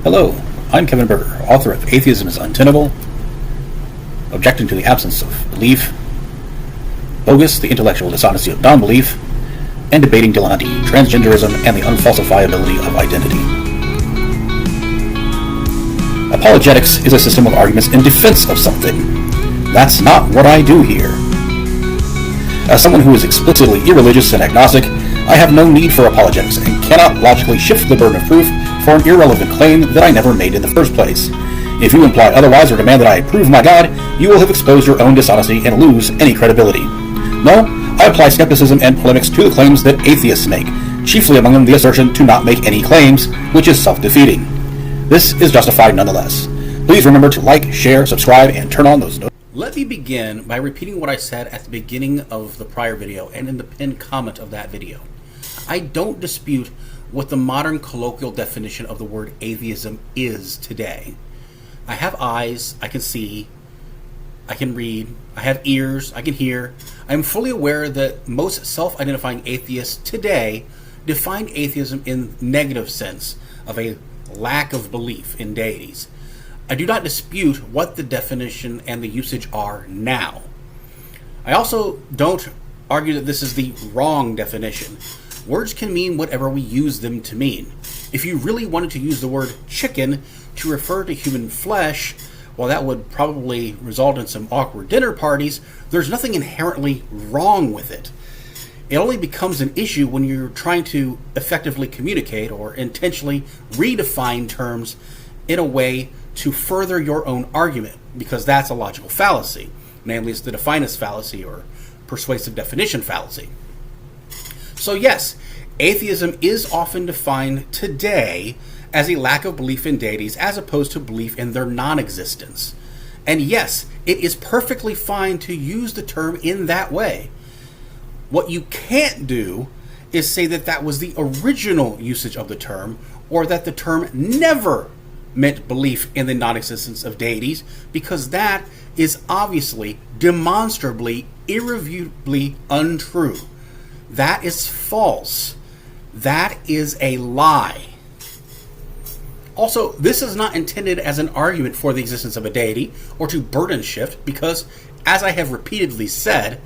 Hello, I'm Kevin Berger, author of Atheism is Untenable, Objecting to the Absence of Belief, Bogus, the Intellectual Dishonesty of Non-Belief, and Debating Dilettante, Transgenderism, and the Unfalsifiability of Identity. Apologetics is a system of arguments in defense of something. That's not what I do here. As someone who is explicitly irreligious and agnostic, I have no need for apologetics and cannot logically shift the burden of proof for an irrelevant claim that I never made in the first place. If you imply otherwise or demand that I prove my God, you will have exposed your own dishonesty and lose any credibility. No, I apply skepticism and polemics to the claims that atheists make, chiefly among them the assertion to not make any claims, which is self-defeating. This is Justified Nonetheless. Please remember to like, share, subscribe, and turn on those notifications. Let me begin by repeating what I said at the beginning of the prior video and in the pinned comment of that video. I don't dispute what the modern colloquial definition of the word atheism is today. I have eyes, I can see, I can read, I have ears, I can hear. I am fully aware that most self-identifying atheists today define atheism in negative sense of a lack of belief in deities. I do not dispute what the definition and the usage are now. I also don't argue that this is the wrong definition. Words can mean whatever we use them to mean. If you really wanted to use the word chicken to refer to human flesh, while that would probably result in some awkward dinner parties, there's nothing inherently wrong with it. It only becomes an issue when you're trying to effectively communicate or intentionally redefine terms in a way to further your own argument, because that's a logical fallacy. Namely, it's the definist fallacy or persuasive definition fallacy. So yes, atheism is often defined today as a lack of belief in deities as opposed to belief in their non-existence. And yes, it is perfectly fine to use the term in that way. What you can't do is say that that was the original usage of the term, or that the term never meant belief in the non-existence of deities, because that is obviously, demonstrably, irrefutably untrue. That is false. That is a lie. Also, this is not intended as an argument for the existence of a deity or to burden shift, because, as I have repeatedly said,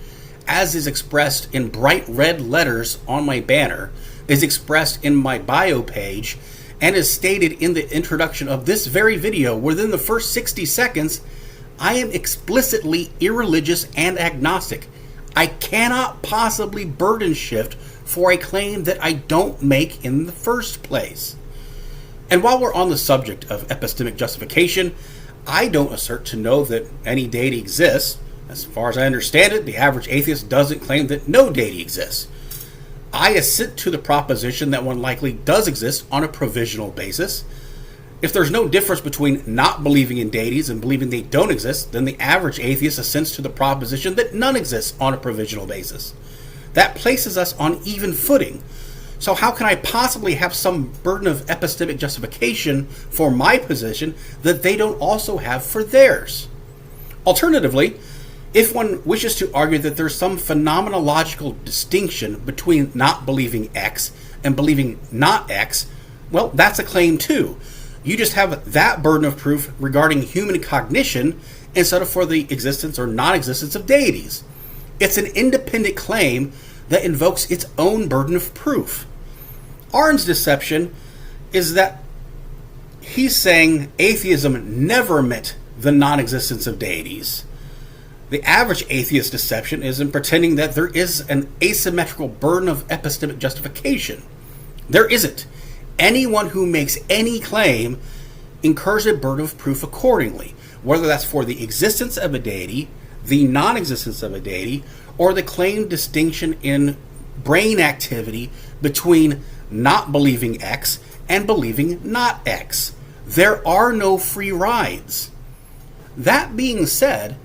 as is expressed in bright red letters on my banner, is expressed in my bio page, and is stated in the introduction of this very video, within the first 60 seconds, I am explicitly irreligious and agnostic. I cannot possibly burden shift for a claim that I don't make in the first place. And while we're on the subject of epistemic justification, I don't assert to know that any deity exists. As far as I understand it, the average atheist doesn't claim that no deity exists. I assent to the proposition that one likely does exist on a provisional basis. If there's no difference between not believing in deities and believing they don't exist, then the average atheist assents to the proposition that none exists on a provisional basis. That places us on even footing. So how can I possibly have some burden of epistemic justification for my position that they don't also have for theirs? Alternatively, if one wishes to argue that there's some phenomenological distinction between not believing X and believing not X, well, that's a claim too. You just have that burden of proof regarding human cognition instead of for the existence or non-existence of deities. It's an independent claim that invokes its own burden of proof. Aron's deception is that he's saying atheism never meant the non-existence of deities. The average atheist deception is in pretending that there is an asymmetrical burden of epistemic justification. There isn't. Anyone who makes any claim incurs a burden of proof accordingly, whether that's for the existence of a deity, the non-existence of a deity, or the claimed distinction in brain activity between not believing X and believing not X. There are no free rides. That being said,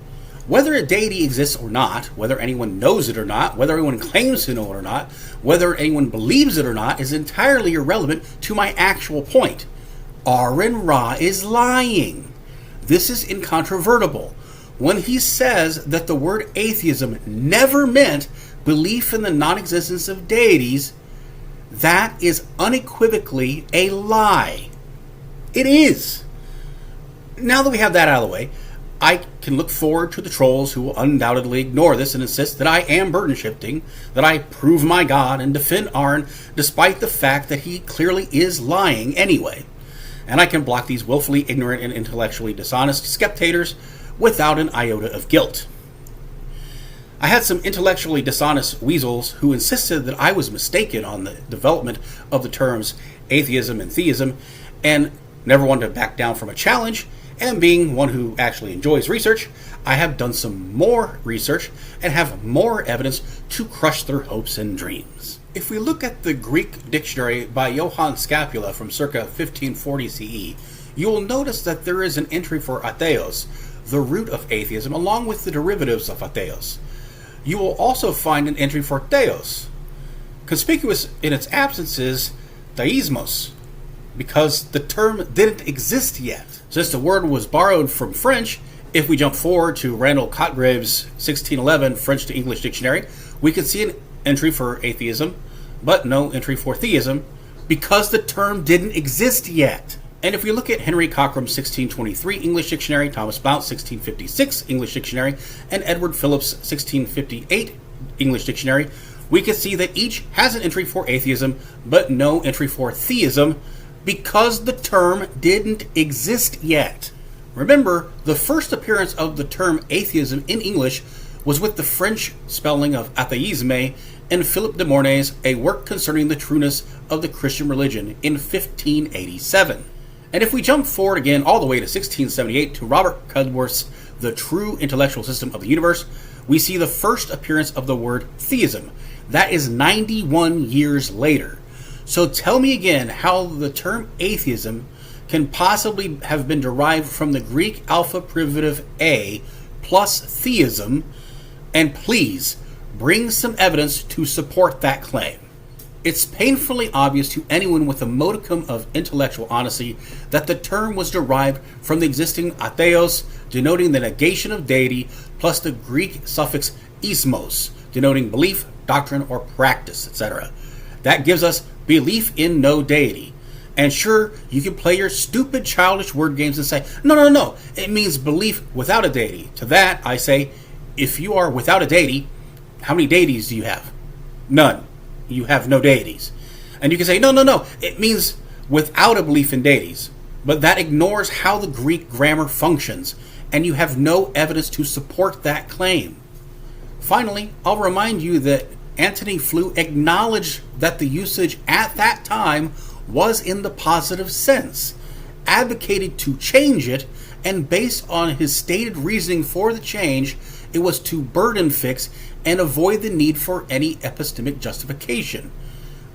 whether a deity exists or not, whether anyone knows it or not, whether anyone claims to know it or not, whether anyone believes it or not, is entirely irrelevant to my actual point. Aron Ra is lying. This is incontrovertible. When he says that the word atheism never meant belief in the non-existence of deities, that is unequivocally a lie. It is. Now that we have that out of the way, I can look forward to the trolls who will undoubtedly ignore this and insist that I am burden shifting, that I prove my God and defend Aron despite the fact that he clearly is lying anyway. And I can block these willfully ignorant and intellectually dishonest skeptators without an iota of guilt. I had some intellectually dishonest weasels who insisted that I was mistaken on the development of the terms atheism and theism, and never wanted to back down from a challenge. And being one who actually enjoys research, I have done some more research and have more evidence to crush their hopes and dreams. If we look at the Greek dictionary by Johann Scapula from circa 1540 CE, you will notice that there is an entry for atheos, the root of atheism, along with the derivatives of atheos. You will also find an entry for theos. Conspicuous in its absence is theismos, because the term didn't exist yet. Since the word was borrowed from French, if we jump forward to Randall Cotgrave's 1611 French to English dictionary, we can see an entry for atheism, but no entry for theism, because the term didn't exist yet. And if we look at Henry Cockram's 1623 English dictionary, Thomas Blount's 1656 English dictionary, and Edward Phillips' 1658 English dictionary, we can see that each has an entry for atheism, but no entry for theism, because the term didn't exist yet. Remember, the first appearance of the term atheism in English was with the French spelling of atheisme in Philip de Mornay's A Work Concerning the Trueness of the Christian Religion in 1587. And if we jump forward again all the way to 1678 to Robert Cudworth's The True Intellectual System of the Universe, we see the first appearance of the word theism. That is 91 years later. So tell me again how the term atheism can possibly have been derived from the Greek alpha privative A plus theism, and please bring some evidence to support that claim. It's painfully obvious to anyone with a modicum of intellectual honesty that the term was derived from the existing atheos, denoting the negation of deity, plus the Greek suffix ismos, denoting belief, doctrine, or practice, etc. That gives us belief in no deity. And sure, you can play your stupid childish word games and say, no, it means belief without a deity. To that, I say, if you are without a deity, how many deities do you have? None. You have no deities. And you can say, no, it means without a belief in deities. But that ignores how the Greek grammar functions, and you have no evidence to support that claim. Finally, I'll remind you that Antony Flew acknowledged that the usage at that time was in the positive sense, advocated to change it, and based on his stated reasoning for the change, it was to burden fix and avoid the need for any epistemic justification.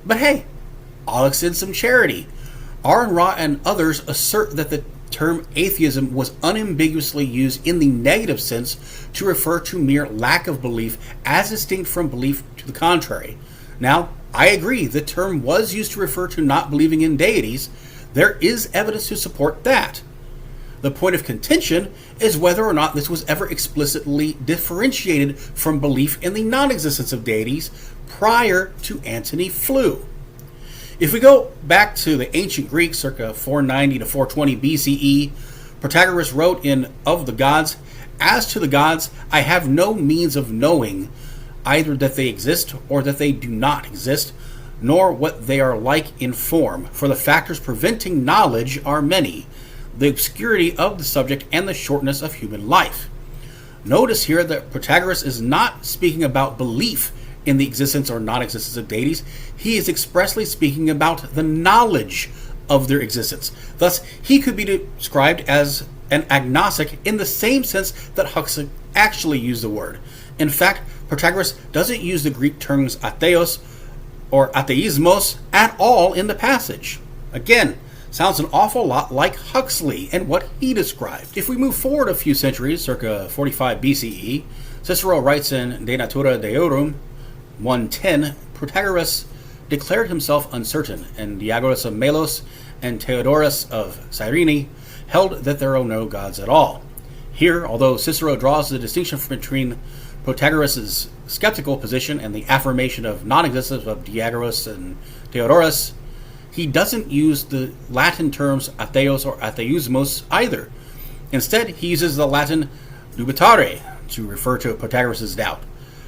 But hey, I'll extend some charity. Aron Ra and others assert that the term atheism was unambiguously used in the negative sense to refer to mere lack of belief as distinct from belief to the contrary. Now, I agree the term was used to refer to not believing in deities. There is evidence to support that. The point of contention is whether or not this was ever explicitly differentiated from belief in the non-existence of deities prior to Antony Flew. If we go back to the ancient Greek, circa 490 to 420 BCE, Protagoras wrote in Of the Gods, "As to the gods, I have no means of knowing either that they exist or that they do not exist, nor what they are like in form, for the factors preventing knowledge are many, the obscurity of the subject and the shortness of human life." Notice here that Protagoras is not speaking about belief in the existence or non-existence of deities. He is expressly speaking about the knowledge of their existence. Thus, he could be described as an agnostic in the same sense that Huxley actually used the word. In fact, Protagoras doesn't use the Greek terms atheos or atheismos at all in the passage. Again, sounds an awful lot like Huxley and what he described. If we move forward a few centuries, circa 45 BCE, Cicero writes in De Natura Deorum 110, Protagoras declared himself uncertain, and Diagoras of Melos and Theodorus of Cyrene held that there are no gods at all. Here, although Cicero draws the distinction between Protagoras' skeptical position and the affirmation of non-existence of Diagoras and Theodorus, he doesn't use the Latin terms atheos or atheismos either. Instead, he uses the Latin dubitare to refer to Protagoras' doubt.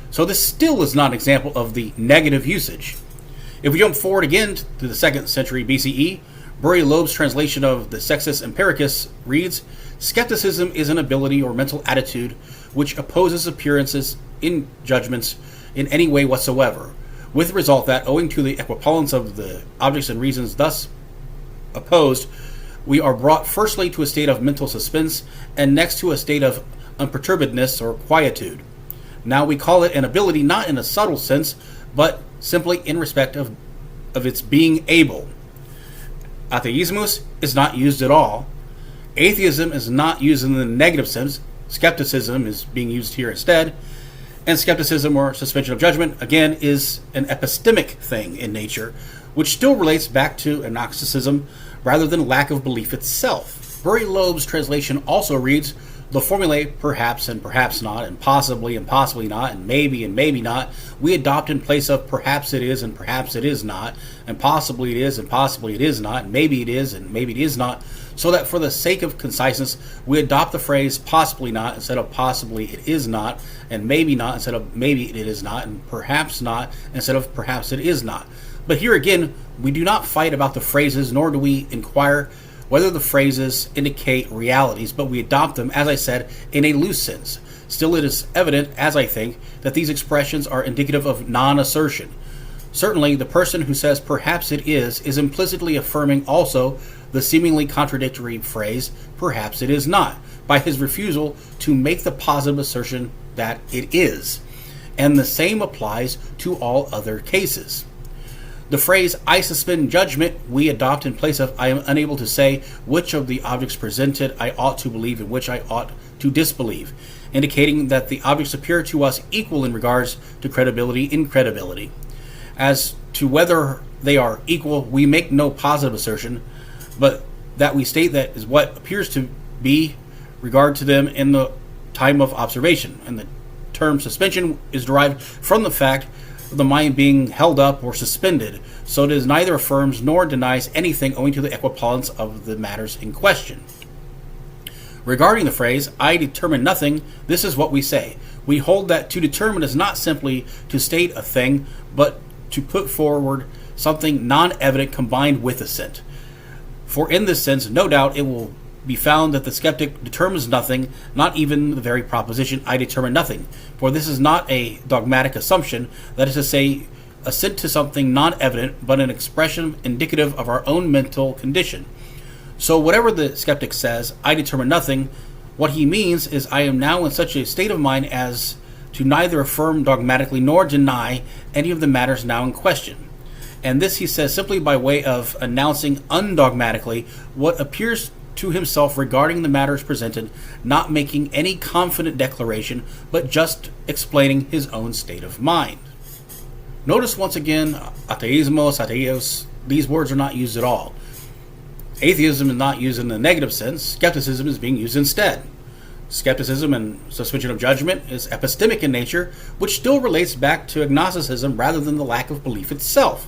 So this still is not an example of the negative usage. If we jump forward again to the 2nd century BCE, Bury Loeb's translation of the Sextus Empiricus reads, "Skepticism is an ability or mental attitude which opposes appearances in judgments in any way whatsoever, with the result that, owing to the equipollence of the objects and reasons thus opposed, we are brought firstly to a state of mental suspense, and next to a state of unperturbedness or quietude. Now we call it an ability not in a subtle sense, but simply in respect of its being able. Atheismus is not used at all. Atheism is not used in the negative sense. Skepticism is being used here instead. And skepticism, or suspension of judgment, again, is an epistemic thing in nature, which still relates back to agnosticism rather than lack of belief itself. Bury Loeb's translation also reads, "The formulae perhaps and perhaps not, and possibly not, and maybe not, we adopt in place of perhaps it is and perhaps it is not, and possibly it is and possibly it is not, and maybe it is and maybe it is not, so that for the sake of conciseness, we adopt the phrase possibly not instead of possibly it is not, and maybe not instead of maybe it is not, and perhaps not instead of perhaps it is not." But here again, we do not fight about the phrases, nor do we inquire whether the phrases indicate realities, but we adopt them, as I said, in a loose sense. Still, it is evident, as I think, that these expressions are indicative of non-assertion. Certainly, the person who says perhaps it is implicitly affirming also the seemingly contradictory phrase perhaps it is not, by his refusal to make the positive assertion that it is. And the same applies to all other cases. The phrase, "I suspend judgment," we adopt in place of "I am unable to say which of the objects presented I ought to believe and which I ought to disbelieve," indicating that the objects appear to us equal in regards to credibility, incredibility. As to whether they are equal, we make no positive assertion, but that we state that is what appears to be regard to them in the time of observation. And the term suspension is derived from the fact of the mind being held up or suspended, so it is neither affirms nor denies anything owing to the equipollence of the matters in question. Regarding the phrase, "I determine nothing," this is what we say. We hold that to determine is not simply to state a thing, but to put forward something non-evident combined with assent. For in this sense, no doubt it will be found that the skeptic determines nothing, not even the very proposition, "I determine nothing," for this is not a dogmatic assumption, that is to say, assent to something non-evident, but an expression indicative of our own mental condition. So whatever the skeptic says, "I determine nothing," what he means is I am now in such a state of mind as to neither affirm dogmatically nor deny any of the matters now in question. And this he says simply by way of announcing undogmatically what appears to himself regarding the matters presented, not making any confident declaration, but just explaining his own state of mind. Notice once again, atheismos, atheos, these words are not used at all. Atheism is not used in the negative sense. Skepticism is being used instead. Skepticism and suspension of judgment is epistemic in nature, which still relates back to agnosticism rather than the lack of belief itself.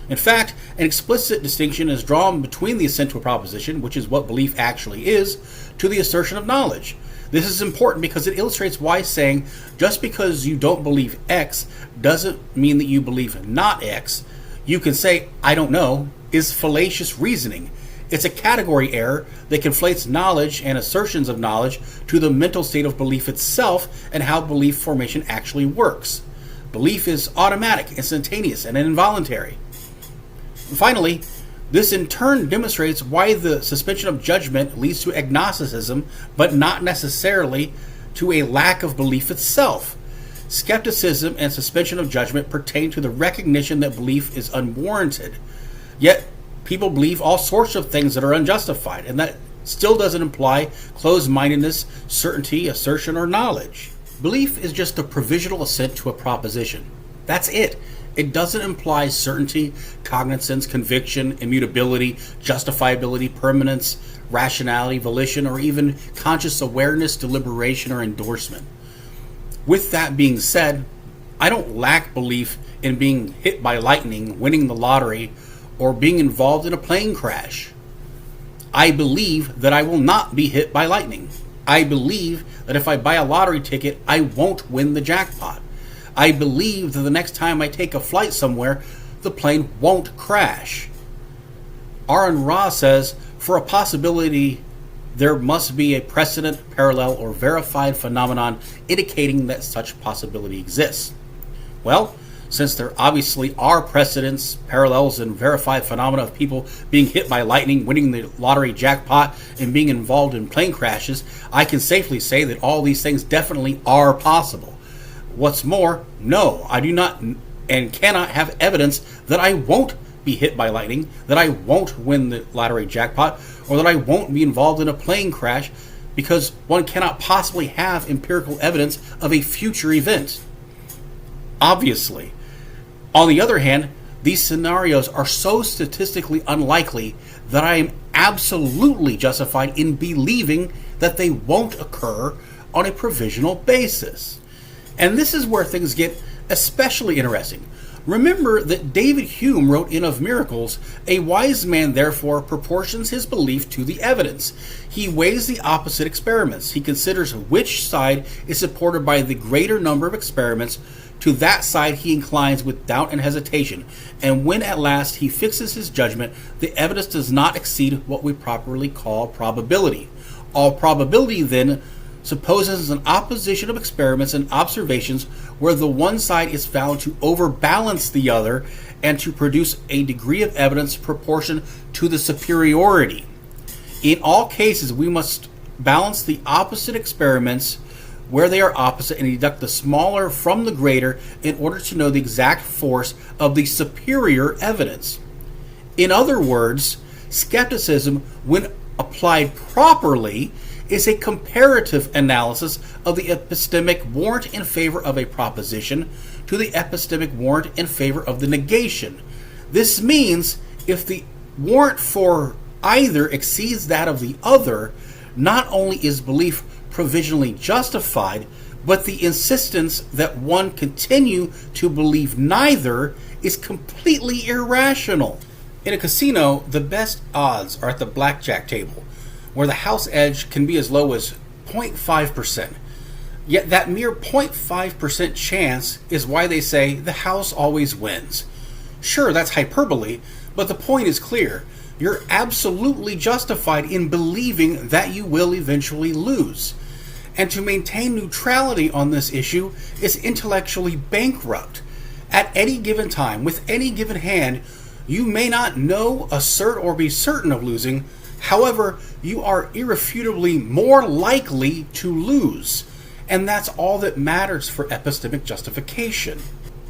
In fact, an explicit distinction is drawn between the assent to a proposition, which is what belief actually is, to the assertion of knowledge. This is important because it illustrates why saying, just because you don't believe X doesn't mean that you believe not X. You can say, "I don't know," is fallacious reasoning. It's a category error that conflates knowledge and assertions of knowledge to the mental state of belief itself and how belief formation actually works. Belief is automatic, instantaneous, and involuntary. Finally, this in turn demonstrates why the suspension of judgment leads to agnosticism, but not necessarily to a lack of belief itself. Skepticism and suspension of judgment pertain to the recognition that belief is unwarranted. Yet, people believe all sorts of things that are unjustified, and that still doesn't imply closed-mindedness, certainty, assertion, or knowledge. Belief is just a provisional assent to a proposition. That's it. It doesn't imply certainty, cognizance, conviction, immutability, justifiability, permanence, rationality, volition, or even conscious awareness, deliberation, or endorsement. With that being said, I don't lack belief in being hit by lightning, winning the lottery, or being involved in a plane crash. I believe that I will not be hit by lightning. I believe that if I buy a lottery ticket, I won't win the jackpot. I believe that the next time I take a flight somewhere, the plane won't crash. Aron Ra says, for a possibility, there must be a precedent, parallel, or verified phenomenon indicating that such possibility exists. Well, since there obviously are precedents, parallels, and verified phenomena of people being hit by lightning, winning the lottery jackpot, and being involved in plane crashes, I can safely say that all these things definitely are possible. What's more, no, I do not and cannot have evidence that I won't be hit by lightning, that I won't win the lottery jackpot, or that I won't be involved in a plane crash, because one cannot possibly have empirical evidence of a future event. Obviously. On the other hand, these scenarios are so statistically unlikely that I am absolutely justified in believing that they won't occur on a provisional basis. And this is where things get especially interesting. Remember that David Hume wrote in Of Miracles, "A wise man therefore proportions his belief to the evidence. He weighs the opposite experiments. He considers which side is supported by the greater number of experiments. To that side he inclines with doubt and hesitation, and when at last he fixes his judgment, the evidence does not exceed what we properly call probability. All probability, then, supposes an opposition of experiments and observations where the one side is found to overbalance the other and to produce a degree of evidence proportioned to the superiority. In all cases, we must balance the opposite experiments where they are opposite and deduct the smaller from the greater in order to know the exact force of the superior evidence." In other words, skepticism, when applied properly, is a comparative analysis of the epistemic warrant in favor of a proposition to the epistemic warrant in favor of the negation. This means if the warrant for either exceeds that of the other, not only is belief provisionally justified, but the insistence that one continue to believe neither is completely irrational. In a casino, the best odds are at the blackjack table, where the house edge can be as low as 0.5%. Yet that mere 0.5% chance is why they say the house always wins. Sure, that's hyperbole, but the point is clear. You're absolutely justified in believing that you will eventually lose. And to maintain neutrality on this issue is intellectually bankrupt. At any given time, with any given hand, you may not know, assert, or be certain of losing. However, you are irrefutably more likely to lose. And that's all that matters for epistemic justification.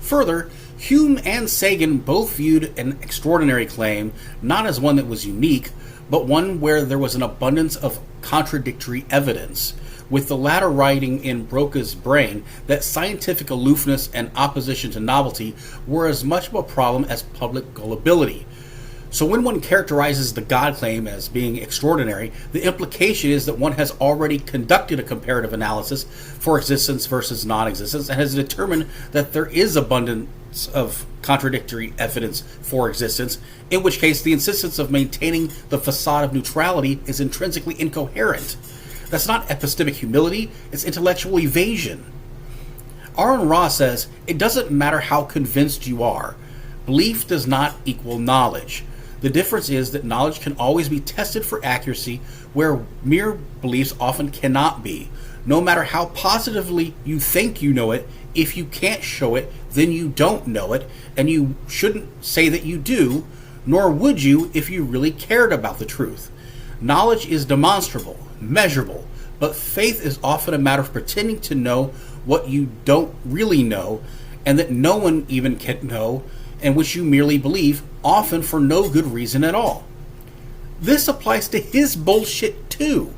Further, Hume and Sagan both viewed an extraordinary claim not as one that was unique, but one where there was an abundance of contradictory evidence, with the latter writing in Broca's brain that scientific aloofness and opposition to novelty were as much of a problem as public gullibility. So when one characterizes the God claim as being extraordinary, the implication is that one has already conducted a comparative analysis for existence versus non-existence and has determined that there is abundance of contradictory evidence for existence, in which case the insistence of maintaining the facade of neutrality is intrinsically incoherent. That's not epistemic humility, it's intellectual evasion. Aron Ra says, it doesn't matter how convinced you are. Belief does not equal knowledge. The difference is that knowledge can always be tested for accuracy, where mere beliefs often cannot be. No matter how positively you think you know it, if you can't show it, then you don't know it, and you shouldn't say that you do, nor would you if you really cared about the truth. Knowledge is demonstrable, measurable, but faith is often a matter of pretending to know what you don't really know, and that no one even can know, and which you merely believe, often for no good reason at all. This applies to his bullshit too.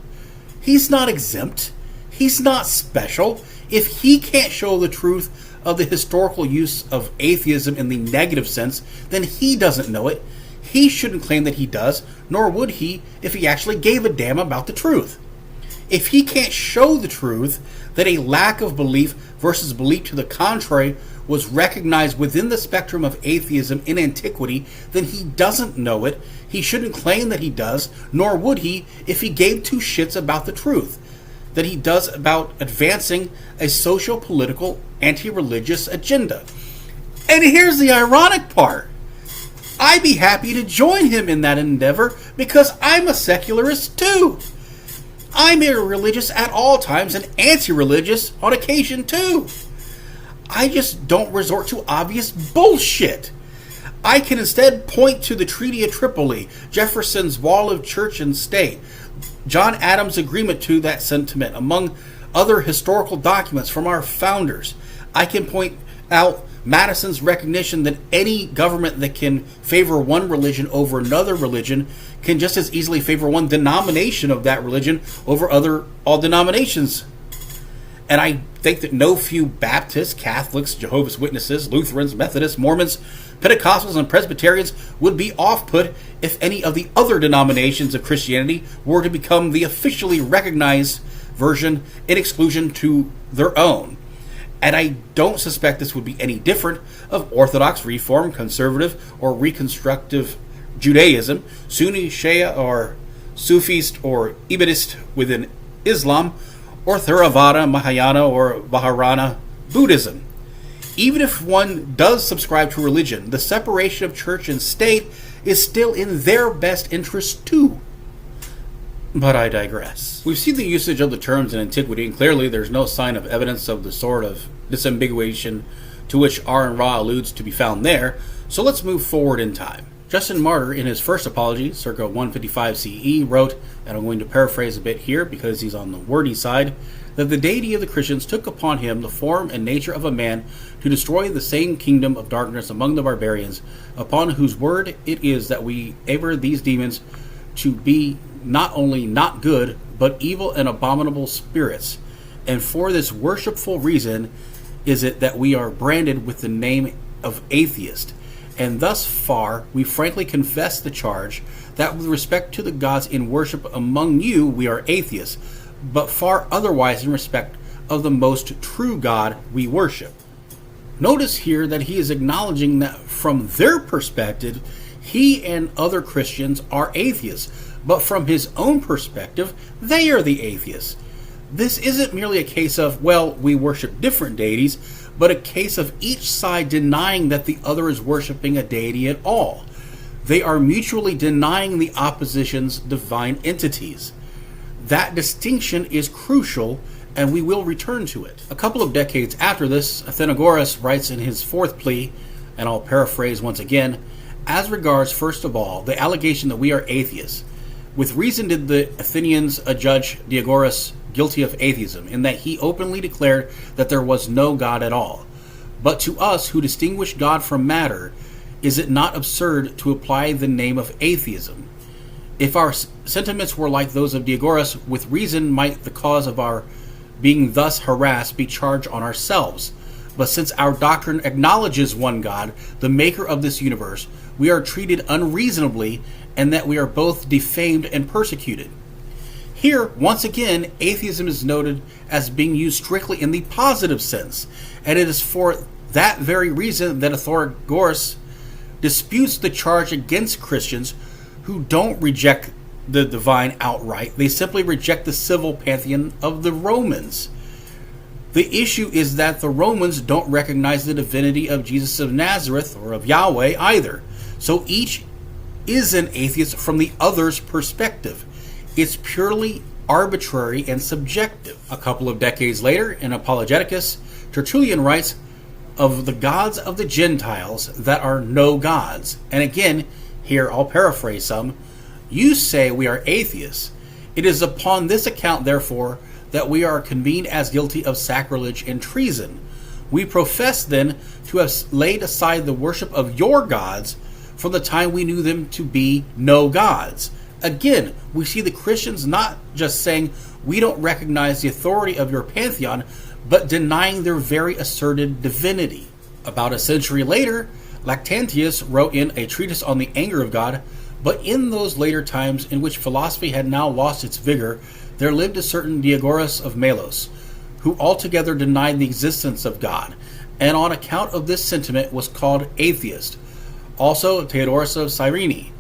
He's not exempt. He's not special. If he can't show the truth of the historical use of atheism in the negative sense, then he doesn't know it. He shouldn't claim that he does, nor would he if he actually gave a damn about the truth. If he can't show the truth, that a lack of belief versus belief to the contrary was recognized within the spectrum of atheism in antiquity, then he doesn't know it, he shouldn't claim that he does, nor would he if he gave two shits about the truth that he does about advancing a socio-political, anti-religious agenda. And here's the ironic part. I'd be happy to join him in that endeavor because I'm a secularist too. I'm irreligious at all times and anti-religious on occasion too. I just don't resort to obvious bullshit. I can instead point to the Treaty of Tripoli, Jefferson's Wall of Church and State, John Adams' agreement to that sentiment, among other historical documents from our founders. I can point out Madison's recognition that any government that can favor one religion over another religion can just as easily favor one denomination of that religion over all denominations. And I think that no few Baptists, Catholics, Jehovah's Witnesses, Lutherans, Methodists, Mormons, Pentecostals, and Presbyterians would be off-put if any of the other denominations of Christianity were to become the officially recognized version in exclusion to their own. And I don't suspect this would be any different of Orthodox, Reform, Conservative, or Reconstructive Judaism, Sunni, Shia, or Sufist, or Ibadist within Islam, or Theravada, Mahayana, or Vajrayana Buddhism. Even if one does subscribe to religion, the separation of church and state is still in their best interest too. But I digress. We've seen the usage of the terms in antiquity, and clearly there's no sign of evidence of the sort of disambiguation to which Aron Ra alludes to be found there, so let's move forward in time. Justin Martyr, in his first apology, circa 155 CE, wrote, and I'm going to paraphrase a bit here because he's on the wordy side, that the deity of the Christians took upon him the form and nature of a man to destroy the same kingdom of darkness among the barbarians, upon whose word it is that we aver these demons to be not only not good, but evil and abominable spirits. And for this worshipful reason is it that we are branded with the name of atheist. And thus far we frankly confess the charge that with respect to the gods in worship among you we are atheists, but far otherwise in respect of the most true God we worship. Notice here that he is acknowledging that from their perspective, he and other Christians are atheists, but from his own perspective, they are the atheists. This isn't merely a case of, well, we worship different deities, but a case of each side denying that the other is worshiping a deity at all. They are mutually denying the opposition's divine entities. That distinction is crucial, and we will return to it. A couple of decades after this, Athenagoras writes in his fourth plea, and I'll paraphrase once again, as regards, first of all, the allegation that we are atheists. With reason did the Athenians adjudge Athenagoras guilty of atheism, in that he openly declared that there was no God at all. But to us, who distinguish God from matter, is it not absurd to apply the name of atheism? If our sentiments were like those of Athenagoras, with reason might the cause of our being thus harassed be charged on ourselves. But since our doctrine acknowledges one God, the maker of this universe, we are treated unreasonably, and that we are both defamed and persecuted. Here, once again, atheism is noted as being used strictly in the positive sense, and it is for that very reason that Athenagoras disputes the charge against Christians who don't reject the divine outright. They simply reject the civil pantheon of the Romans. The issue is that the Romans don't recognize the divinity of Jesus of Nazareth or of Yahweh either. So each is an atheist from the other's perspective. It's purely arbitrary and subjective. A couple of decades later, in Apologeticus, Tertullian writes of the gods of the Gentiles that are no gods. And again, here I'll paraphrase some. You say we are atheists. It is upon this account, therefore, that we are convened as guilty of sacrilege and treason. We profess, then, to have laid aside the worship of your gods from the time we knew them to be no gods. Again, we see the Christians not just saying we don't recognize the authority of your pantheon, but denying their very asserted divinity. About a century later, Lactantius wrote in a treatise on the anger of God, but in those later times in which philosophy had now lost its vigor, there lived a certain Athenagoras of Melos, who altogether denied the existence of God, and on account of this sentiment was called atheist. Also Theodorus of Cyrene.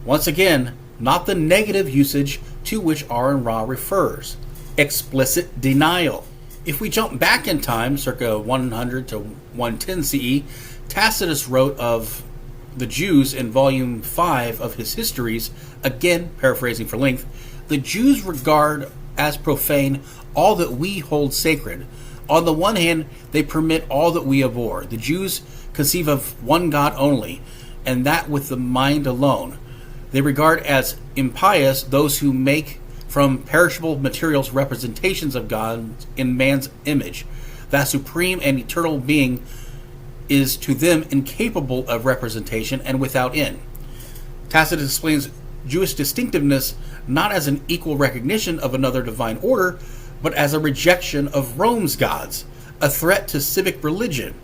Once again, not the negative usage to which Aron Ra refers. Explicit denial. If we jump back in time, circa 100 to 110 CE, Tacitus wrote of the Jews in volume 5 of his Histories, again paraphrasing for length, the Jews regard as profane all that we hold sacred. On the one hand, they permit all that we abhor. The Jews conceive of one God only, and that with the mind alone. They regard as impious those who make from perishable materials representations of God in man's image. That supreme and eternal being is to them incapable of representation and without end. Tacitus explains Jewish distinctiveness not as an equal recognition of another divine order, but as a rejection of Rome's gods, a threat to civic religion.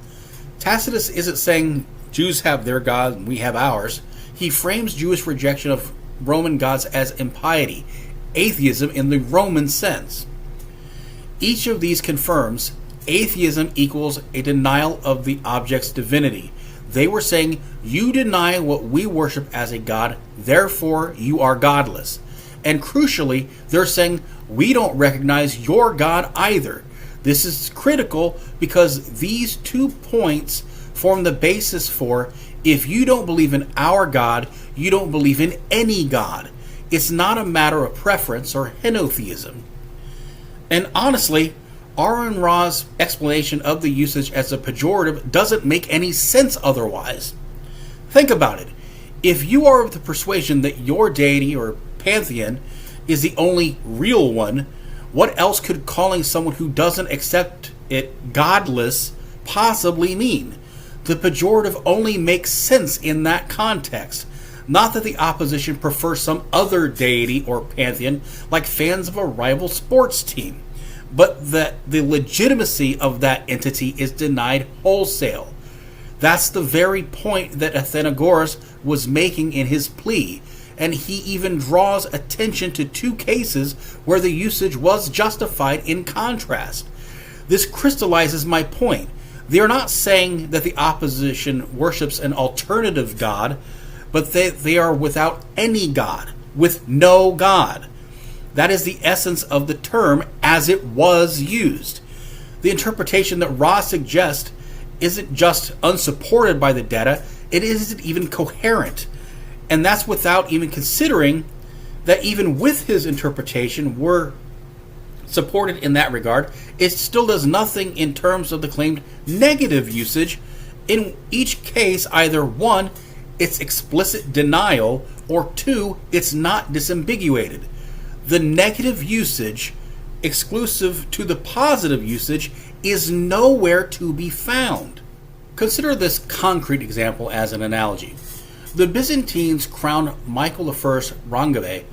Tacitus isn't saying Jews have their God and we have ours. He frames Jewish rejection of Roman gods as impiety, atheism in the Roman sense. Each of these confirms atheism equals a denial of the object's divinity. They were saying, you deny what we worship as a god, therefore you are godless. And crucially, they're saying, we don't recognize your God either. This is critical because these 2 points form the basis for, if you don't believe in our God, you don't believe in any God. It's not a matter of preference or henotheism. And honestly, Aron Ra's explanation of the usage as a pejorative doesn't make any sense otherwise. Think about it. If you are of the persuasion that your deity or pantheon is the only real one, what else could calling someone who doesn't accept it godless possibly mean? The pejorative only makes sense in that context. Not that the opposition prefers some other deity or pantheon like fans of a rival sports team, but that the legitimacy of that entity is denied wholesale. That's the very point that Athenagoras was making in his plea, and he even draws attention to 2 cases where the usage was justified in contrast. This crystallizes my point. They are not saying that the opposition worships an alternative God, but they are without any God, with no God. That is the essence of the term as it was used. The interpretation that Ra suggests isn't just unsupported by the data, it isn't even coherent. And that's without even considering that even with his interpretation were supported in that regard, it still does nothing in terms of the claimed negative usage. In each case, either 1, it's explicit denial, or 2, it's not disambiguated. The negative usage, exclusive to the positive usage, is nowhere to be found. Consider this concrete example as an analogy. The Byzantines crowned Michael I Rangave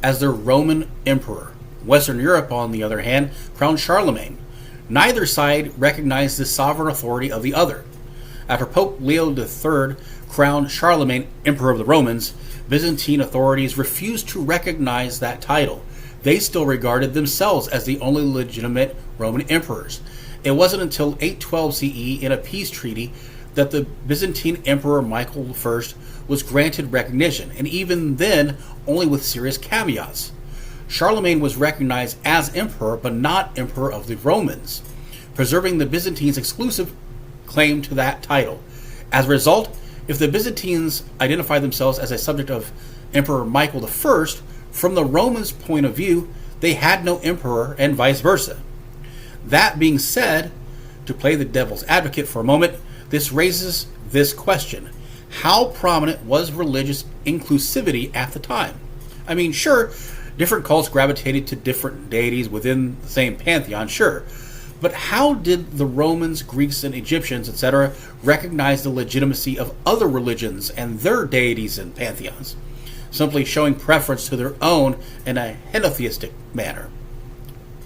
as their Roman emperor. Western Europe, on the other hand, crowned Charlemagne. Neither side recognized the sovereign authority of the other. After Pope Leo III crowned Charlemagne emperor of the Romans, Byzantine authorities refused to recognize that title. They still regarded themselves as the only legitimate Roman emperors. It wasn't until 812 CE in a peace treaty that the Byzantine Emperor Michael I was granted recognition, and even then only with serious caveats. Charlemagne was recognized as emperor, but not emperor of the Romans, preserving the Byzantines' exclusive claim to that title. As a result, if the Byzantines identified themselves as a subject of Emperor Michael I, from the Romans' point of view, they had no emperor, and vice versa. That being said, to play the devil's advocate for a moment, this raises this question. How prominent was religious inclusivity at the time? I mean, sure, different cults gravitated to different deities within the same pantheon, sure. But how did the Romans, Greeks, and Egyptians, etc., recognize the legitimacy of other religions and their deities and pantheons? Simply showing preference to their own in a henotheistic manner.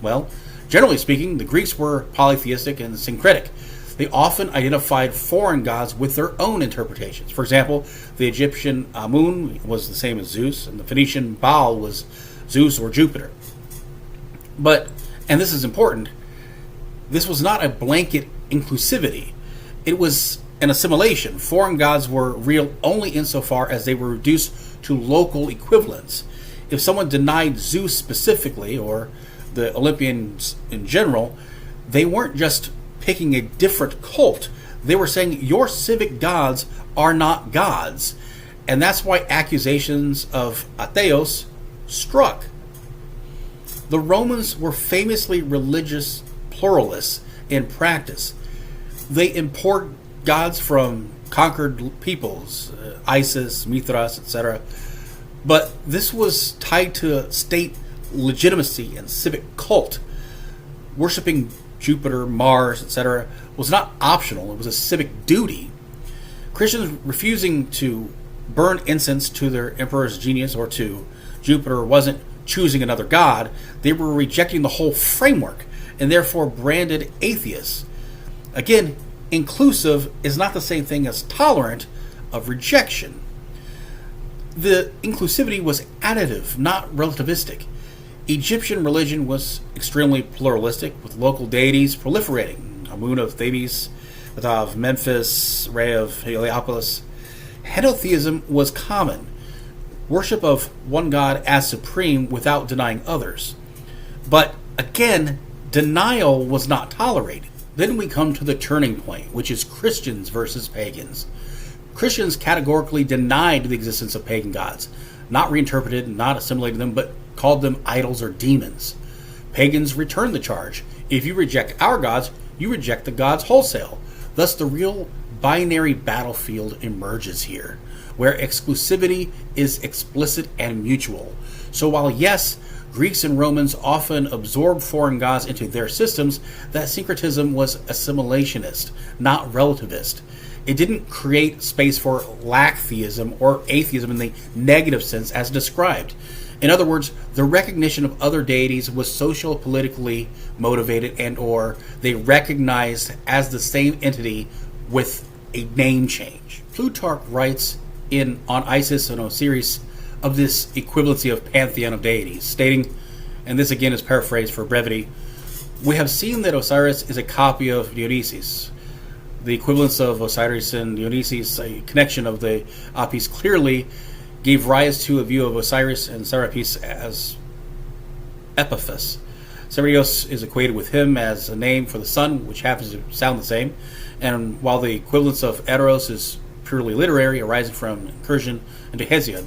Well, generally speaking, the Greeks were polytheistic and syncretic. They often identified foreign gods with their own interpretations. For example, the Egyptian Amun was the same as Zeus, and the Phoenician Baal was Zeus or Jupiter. But, and this is important, This was not a blanket inclusivity. It was an assimilation. Foreign gods were real only insofar as they were reduced to local equivalents. If someone denied Zeus specifically, or the Olympians in general, they weren't just picking a different cult. They were saying your civic gods are not gods. And that's why accusations of atheos struck. The Romans were famously religious pluralists in practice. They import gods from conquered peoples, Isis, Mithras, etc. But this was tied to state legitimacy and civic cult. Worshipping Jupiter, Mars, etc. was not optional, it was a civic duty. Christians refusing to burn incense to their emperor's genius or to Jupiter wasn't choosing another god. They were rejecting the whole framework and therefore branded atheists. Again, inclusive is not the same thing as tolerant of rejection. The inclusivity was additive, not relativistic. Egyptian religion was extremely pluralistic, with local deities proliferating. Amun of Thebes, Ptah of Memphis, Re of Heliopolis. Henotheism was common, worship of one god as supreme without denying others. But again, denial was not tolerated. Then we come to the turning point, which is Christians versus pagans. Christians categorically denied the existence of pagan gods, not reinterpreted, not assimilated them, but called them idols or demons. Pagans returned the charge. If you reject our gods, you reject the gods wholesale. Thus, the real binary battlefield emerges here, where exclusivity is explicit and mutual. So while yes, Greeks and Romans often absorbed foreign gods into their systems, that syncretism was assimilationist, not relativist. It didn't create space for lacktheism or atheism in the negative sense as described. In other words, the recognition of other deities was social-politically motivated and or they recognized as the same entity with a name change. Plutarch writes on Isis and Osiris of this equivalency of pantheon of deities, stating, and this again is paraphrased for brevity, we have seen that Osiris is a copy of Dionysus. The equivalence of Osiris and Dionysus, a connection of the Apis, clearly gave rise to a view of Osiris and Serapis as Epiphas. Sirius is equated with him as a name for the sun, which happens to sound the same, and while the equivalence of Eros is purely literary, arising from incursion into Hesiod.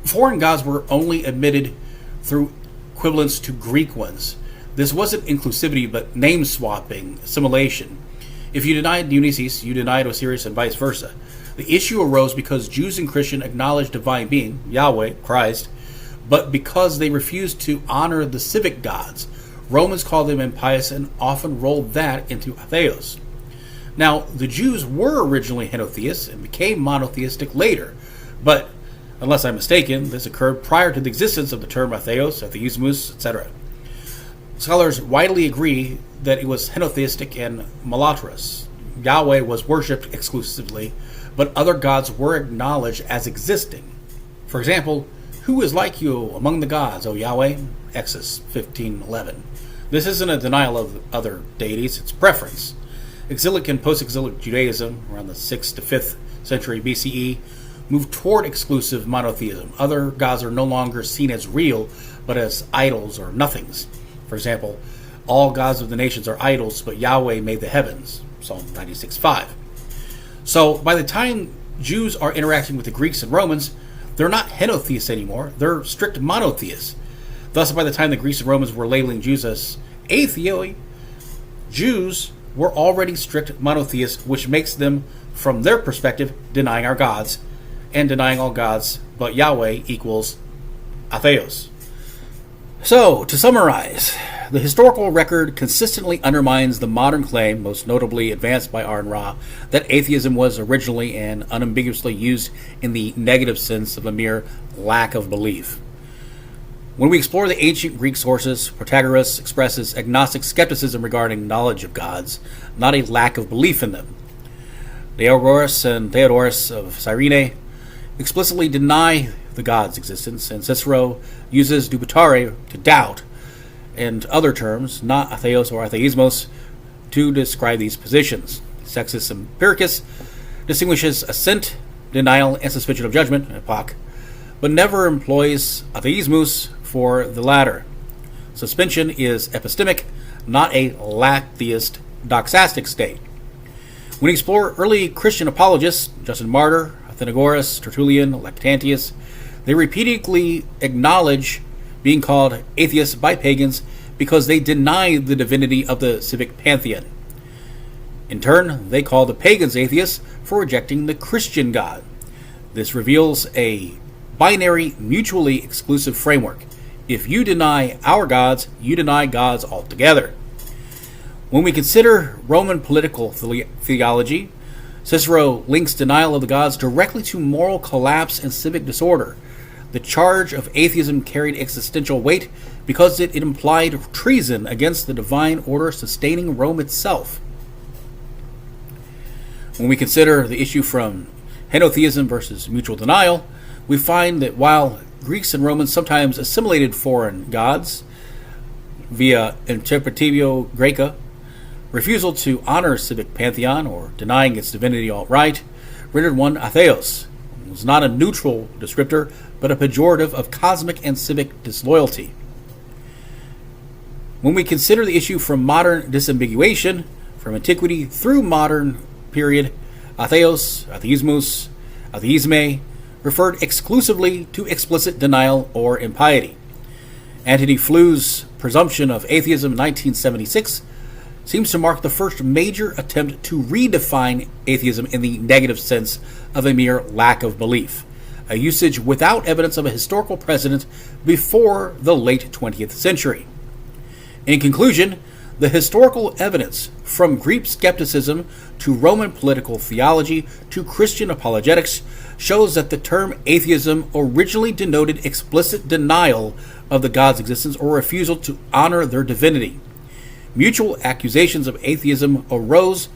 Foreign gods were only admitted through equivalence to Greek ones. This wasn't inclusivity, but name-swapping, assimilation. If you denied Dionysus, you denied Osiris, and vice versa. The issue arose because Jews and Christians acknowledged divine being, Yahweh, Christ, but because they refused to honor the civic gods. Romans called them impious and often rolled that into atheos. Now, the Jews were originally henotheists and became monotheistic later, but unless I'm mistaken, this occurred prior to the existence of the term atheos, atheismus, etc. Scholars widely agree that it was henotheistic and malatrous. Yahweh was worshipped exclusively, but other gods were acknowledged as existing. For example, who is like you among the gods, O Yahweh? Exodus 15:11. This isn't a denial of other deities, it's preference. Exilic and post-exilic Judaism, around the 6th to 5th century BCE, moved toward exclusive monotheism. Other gods are no longer seen as real, but as idols or nothings. For example, all gods of the nations are idols, but Yahweh made the heavens. Psalm 96:5. So by the time Jews are interacting with the Greeks and Romans, they're not henotheists anymore. They're strict monotheists. Thus, by the time the Greeks and Romans were labeling Jews as atheoi, Jews were already strict monotheists, which makes them, from their perspective, denying our gods, and denying all gods but Yahweh equals atheos. So, to summarize, the historical record consistently undermines the modern claim, most notably advanced by Aron Ra, that atheism was originally and unambiguously used in the negative sense of a mere lack of belief. When we explore the ancient Greek sources, Protagoras expresses agnostic skepticism regarding knowledge of gods, not a lack of belief in them. Athenagoras and Theodorus of Cyrene explicitly deny the god's existence, and Cicero uses dubitare to doubt, and other terms, not atheos or atheismos, to describe these positions. Sextus Empiricus distinguishes assent, denial, and suspension of judgment, epoch, but never employs atheismus for the latter. Suspension is epistemic, not a latheist doxastic state. When we explore early Christian apologists, Justin Martyr, Athenagoras, Tertullian, Lactantius, they repeatedly acknowledge being called atheists by pagans because they deny the divinity of the civic pantheon. In turn, they call the pagans atheists for rejecting the Christian God. This reveals a binary, mutually exclusive framework. If you deny our gods, you deny gods altogether. When we consider Roman political theology, Cicero links denial of the gods directly to moral collapse and civic disorder. The charge of atheism carried existential weight because it implied treason against the divine order sustaining Rome itself. When we consider the issue from henotheism versus mutual denial, we find that while Greeks and Romans sometimes assimilated foreign gods via interpretatio Graeca, refusal to honor civic pantheon or denying its divinity outright rendered one atheos. It was not a neutral descriptor, but a pejorative of cosmic and civic disloyalty. When we consider the issue from modern disambiguation, from antiquity through modern period, atheos, atheismus, atheisme referred exclusively to explicit denial or impiety. Antony Flou's presumption of atheism in 1976 seems to mark the first major attempt to redefine atheism in the negative sense of a mere lack of belief, a usage without evidence of a historical precedent before the late 20th century. In conclusion, the historical evidence from Greek skepticism to Roman political theology to Christian apologetics shows that the term atheism originally denoted explicit denial of the God's existence or refusal to honor their divinity. Mutual accusations of atheism arose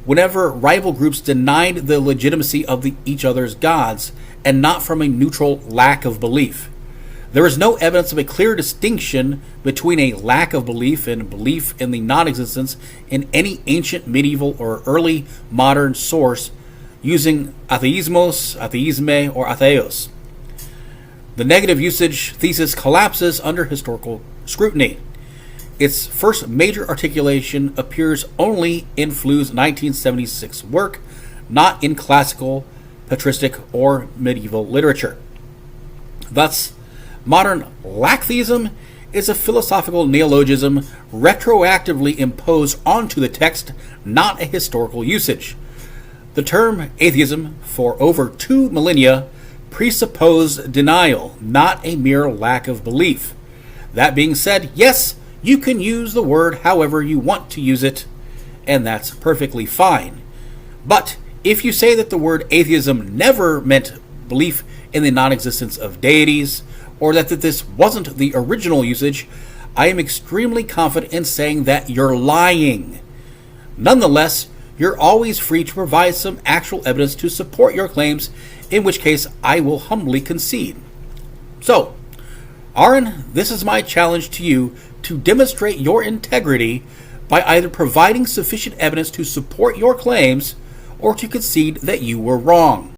whenever rival groups denied the legitimacy of each other's gods, and not from a neutral lack of belief. There is no evidence of a clear distinction between a lack of belief and belief in the non-existence in any ancient, medieval, or early modern source using atheismos, atheisme, or atheos. The negative usage thesis collapses under historical scrutiny. Its first major articulation appears only in Flou's 1976 work, not in classical, patristic, or medieval literature. Thus, modern lacktheism is a philosophical neologism retroactively imposed onto the text, not a historical usage. The term atheism, for over 2 millennia, presupposed denial, not a mere lack of belief. That being said, yes, you can use the word however you want to use it, and that's perfectly fine. But if you say that the word atheism never meant belief in the non-existence of deities, or that this wasn't the original usage, I am extremely confident in saying that you're lying. Nonetheless, you're always free to provide some actual evidence to support your claims, in which case I will humbly concede. So, Aron, this is my challenge to you to demonstrate your integrity by either providing sufficient evidence to support your claims or to concede that you were wrong.